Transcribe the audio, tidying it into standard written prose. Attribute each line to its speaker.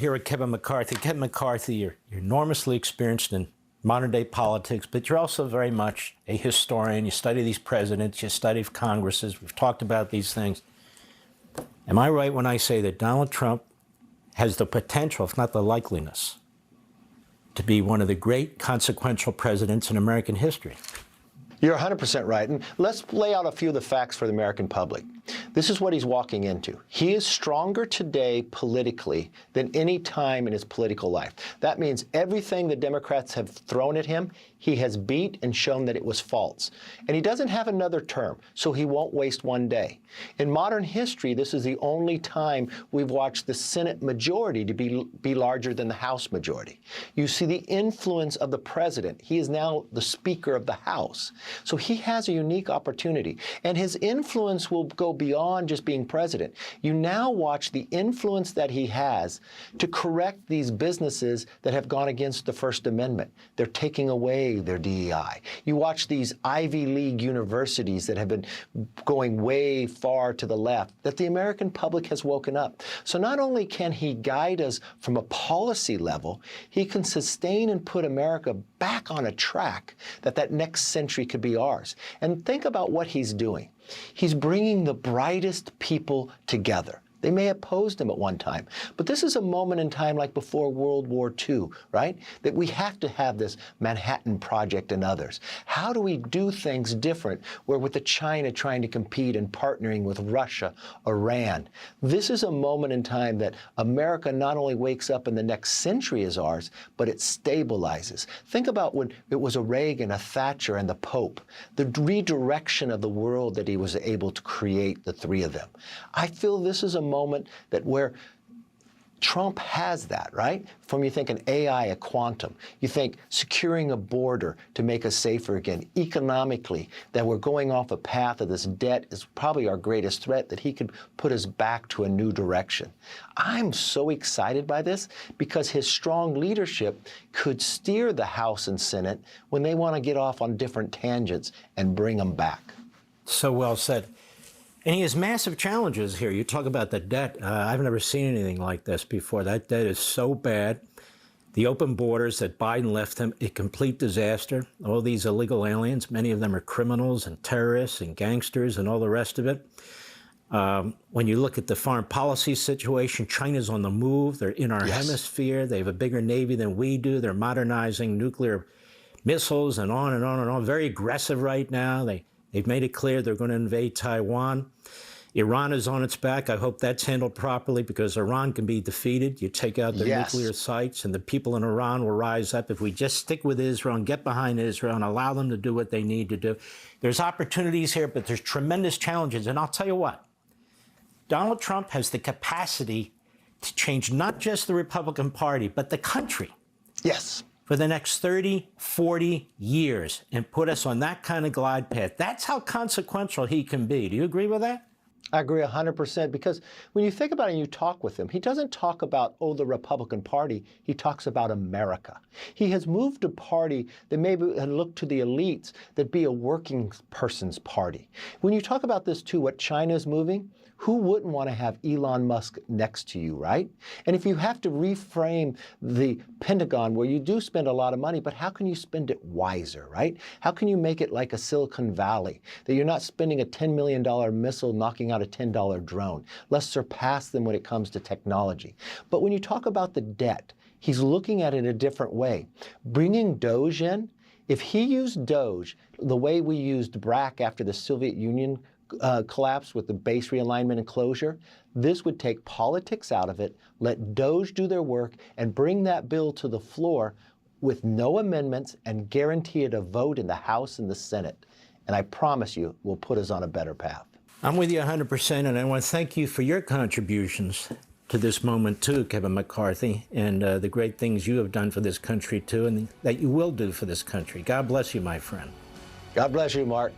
Speaker 1: here with Kevin McCarthy. Kevin McCarthy, you're enormously experienced in modern-day politics, but you're also very much a historian. You study these presidents, you study Congresses. We've talked about these things. Am I right when I say that Donald Trump has the potential, if not the likeliness, to be one of the great consequential presidents in American history?
Speaker 2: You're 100% right. And let's lay out a few of the facts for the American public. This is what he's walking into. He is stronger today politically than any time in his political life. That means everything the Democrats have thrown at him, he has beat and shown that it was false. And he doesn't have another term, so he won't waste one day. In modern history, this is the only time we've watched the Senate majority to be larger than the House majority. You see the influence of the president. He is now the Speaker of the House. So he has a unique opportunity. And his influence will go beyond just being president. You now watch the influence that he has to correct these businesses that have gone against the First Amendment. They're taking away their DEI. You watch these Ivy League universities that have been going way far to the left, that the American public has woken up. So not only can he guide us from a policy level, he can sustain and put America back on a track that next century could be ours. And think about what he's doing. He's bringing the brightest people together. They may have opposed him at one time, but this is a moment in time like before World War II, right? That we have to have this Manhattan Project and others. How do we do things different where with the China trying to compete and partnering with Russia, Iran? This is a moment in time that America not only wakes up and the next century is ours, but it stabilizes. Think about when it was a Reagan, a Thatcher, and the Pope, the redirection of the world that he was able to create, the three of them. I feel this is a moment that where Trump has that, right? From you think an AI, a quantum, you think securing a border to make us safer again, economically, that we're going off a path of this debt is probably our greatest threat, that he could put us back to a new direction. I'm so excited by this because his strong leadership could steer the House and Senate when they want to get off on different tangents and bring them back.
Speaker 1: So well said. And he has massive challenges here. You talk about the debt. I've never seen anything like this before. That debt is so bad. The open borders that Biden left him, a complete disaster. All these illegal aliens, many of them are criminals and terrorists and gangsters and all the rest of it. When you look at the foreign policy situation, China's on the move. They're in our hemisphere. They have a bigger Navy than we do. They're modernizing nuclear missiles and on and on and on. Very aggressive right now. They've made it clear they're going to invade Taiwan. Iran is on its back. I hope that's handled properly because Iran can be defeated. You take out their nuclear sites and the people in Iran will rise up if we just stick with Israel and get behind Israel and allow them to do what they need to do. There's opportunities here, but there's tremendous challenges. And I'll tell you what, Donald Trump has the capacity to change not just the Republican Party, but the country.
Speaker 2: Yes.
Speaker 1: For the next 30, 40 years and put us on that kind of glide path. That's how consequential he can be. Do you agree with that?
Speaker 2: I agree 100% because when you think about it and you talk with him, he doesn't talk about, oh, the Republican Party. He talks about America. He has moved a party that maybe had looked to the elites that be a working person's party. When you talk about this too, what China is moving, who wouldn't want to have Elon Musk next to you, right? And if you have to reframe the Pentagon where you do spend a lot of money, but how can you spend it wiser, right? How can you make it like a Silicon Valley, that you're not spending a $10 million missile knocking out a $10 drone? Let's surpass them when it comes to technology. But when you talk about the debt, he's looking at it a different way. Bringing Doge in, if he used Doge the way we used BRAC after the Soviet Union collapse with the base realignment and closure, this would take politics out of it, let Doge do their work, and bring that bill to the floor with no amendments and guarantee it a vote in the House and the Senate. And I promise you, will put us on a better path.
Speaker 1: I'm with you 100%, and I want to thank you for your contributions to this moment too, Kevin McCarthy, and the great things you have done for this country too, and that you will do for this country. God bless you, my friend.
Speaker 2: God bless you, Mark.